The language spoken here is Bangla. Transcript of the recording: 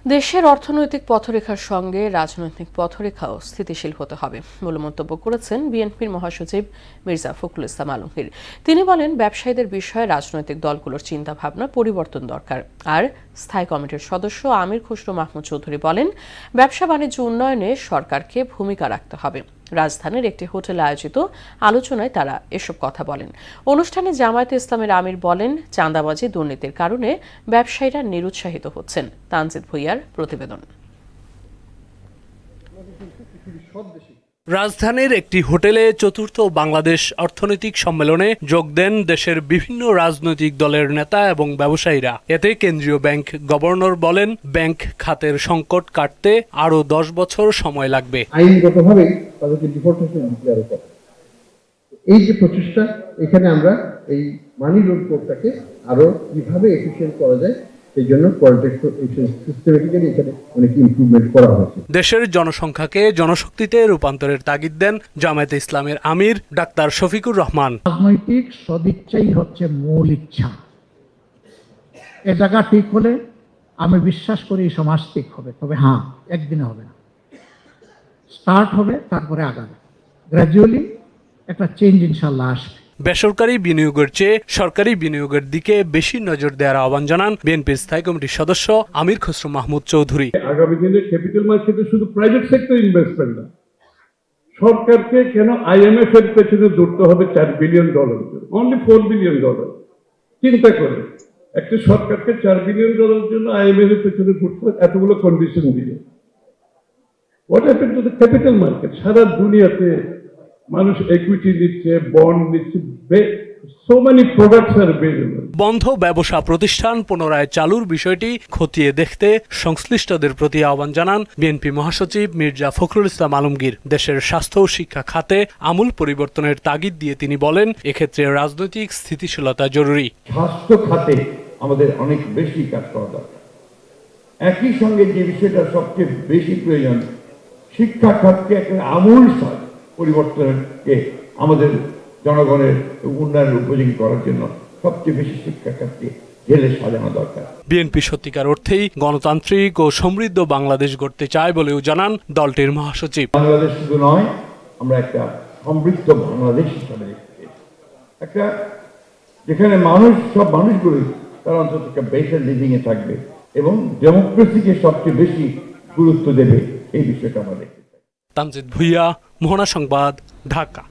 দেশের অর্থনৈতিক পথরেখার সঙ্গে রাজনৈতিক পথরেখাও স্থিতিশীল হতে হবে বলে মন্তব্য করেছেন বিএনপির মহাসচিব মির্জা ফখরুল ইসলাম আলমগীর। তিনি বলেন, ব্যবসায়ীদের বিষয়ে রাজনৈতিক দলগুলোর চিন্তাভাবনা পরিবর্তন দরকার। আর স্থায়ী কমিটির সদস্য আমির খসরু মাহমুদ চৌধুরী বলেন, ব্যবসা বাণিজ্য উন্নয়নে সরকারকে ভূমিকা রাখতে হবে। রাজধানীর একটি হোটেলে আয়োজিত আলোচনায় তারা এসব কথা বলেন। অনুষ্ঠানে জামায়াতে ইসলামের আমির বলেন, চাঁদাবাজি দুর্নীতির কারণে ব্যবসায়ীরা নিরুৎসাহিত হচ্ছেন। তানজিদ ভুইয়ার প্রতিবেদন। রাজধানীর একটি হোটেলে চতুর্থ বাংলাদেশ অর্থনৈতিক সম্মেলনে যোগ দেন দেশের বিভিন্ন রাজনৈতিক দলের নেতা এবং ব্যবসায়ীরা। এতে কেন্দ্রীয় ব্যাংক গভর্নর বলেন, ব্যাংক খাতের সংকট কাটতে আরো 10 বছর সময় লাগবে। আইনগতভাবে তাদেরকে ডিফল্টেশন ডিক্লেয়ার করা, এই যে প্রচেষ্টা, এখানে আমরা এই মানি লোড কোডটাকে আরো কিভাবে এফিশিয়েন্ট করা যায় এই জন্য সিস্টেমেটিক্যালি এখানে অনেক ইমপ্রুভমেন্ট করা হয়েছে। দেশের জনসংখ্যাকে জনশক্তিতে রূপান্তরের তাগিদ দেন জামায়াতে ইসলামের আমির ডাক্তার শফিকুর রহমান। রাজনৈতিক সদিচ্ছাই হচ্ছে মূল ইচ্ছা। এ জায়গা ঠিক হলে আমি বিশ্বাস করি সমাজ ঠিক হবে। তবে হ্যাঁ, একদিনে হবে না, স্টার্ট হবে, তারপরে আগাবে, গ্র্যাজুয়ালি একটা চেঞ্জ ইনশাল্লাহ আসবে। বেসরকারি বিনিয়োগের চেয়ে সরকারি বিনিয়োগের দিকে বেশি নজর দেওয়ার আহ্বান জানান বিএনপির স্থায়ী কমিটির সদস্য আমির খসরু মাহমুদ চৌধুরী। আগামী দিনে ক্যাপিটাল মার্কেটে শুধু প্রাইভেট সেক্টর ইনভেস্টমেন্ট না, সরকারকে কেন IMF এর পেছনে দৌড়তে হবে $4 বিলিয়ন, অনলি $4 বিলিয়ন। চিন্তা করে একটা সরকারকে $4 বিলিয়ন জন্য IMF এর পেছনে ঘুরতে এতগুলো কন্ডিশন দিয়ে, what happen to the capital market? সারা দুনিয়াতে মানুষ ইকুইটি নিচ্ছে, বন্ড নিচ্ছে, so many products are available. বন্ধ ব্যবসা প্রতিষ্ঠান পুনরায় চালুর বিষয়টি খতিয়ে দেখতে সংশ্লিষ্টদের প্রতি আহ্বান জানান বিএনপি মহাসচিব মির্জা ফখরুল ইসলাম আলমগীর। দেশের স্বাস্থ্য ও শিক্ষা খাতে আমূল পরিবর্তনের তাগিদ দিয়ে তিনি বলেন, এক্ষেত্রে রাজনৈতিক স্থিতিশীলতা জরুরি। স্বাস্থ্য খাতে আমাদের অনেক বেশি কাজ করা দরকার। একই সঙ্গে যে বিষয়টা সবচেয়ে বেশি প্রয়োজন, শিক্ষা খাতকে একটা আমূল পরিবর্তনকে আমাদের জনগণের উন্নয়নের উপযোগী করার জন্য সবচেয়ে বেশি শিক্ষা খাতকে ঢেলে সাজানো দরকার। বিএনপি সত্যিকার অর্থেই গণতান্ত্রিক ও সমৃদ্ধ বাংলাদেশ গড়তে চায় বলেও জানান দলটির মহাসচিব। বাংলাদেশ শুধু নয়, আমরা একটা সমৃদ্ধ বাংলাদেশ হিসাবে দেখতে, একটা যেখানে সব মানুষগুলোই তারা অন্তত একটা বেটার লিভিং এ থাকবে এবং ডেমোক্রেসিকে সবচেয়ে বেশি গুরুত্ব দেবে, এই বিষয়টা আমরা দেখতে চাই। তানজিদ ভুইয়া, মোহনা সংবাদ, ঢাকা।